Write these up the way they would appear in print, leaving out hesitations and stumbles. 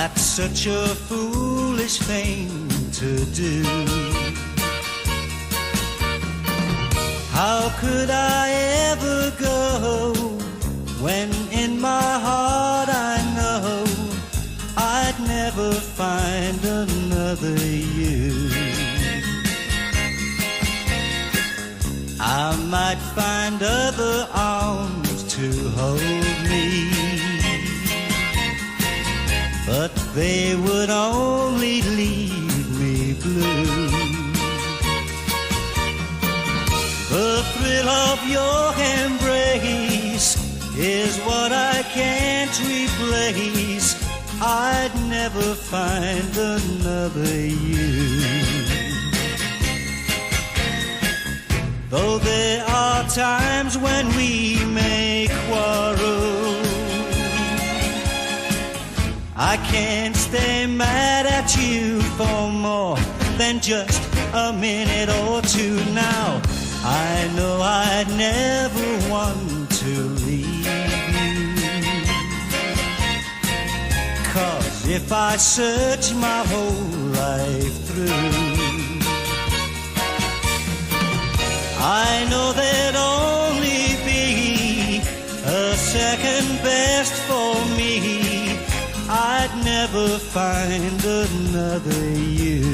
That's such a foolish thing to do. How could I ever go when in my heart I know I'd never find another you? I might find other arms to hold me, but they would only leave me blue. The thrill of your embrace is what I can't replace. I'd never find another you. Though there are times when we may quarrel, I can't stay mad at you for more than just a minute or two now. I know I'd never want to leave you, 'cause if I search my whole life through, I know there'd only be a second best for me. I'd never find another you.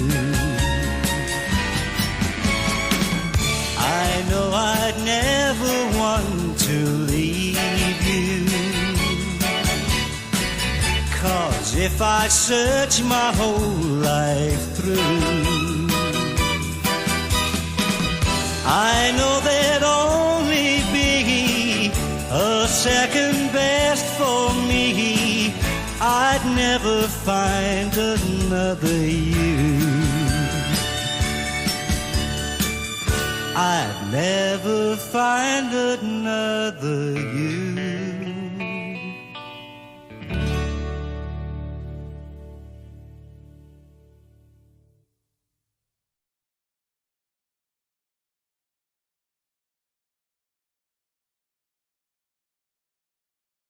I know I'd never want to leave you, 'cause if I search my whole life through, I know there'd only be a second best for me. I'd never find another you. I'd never find another you.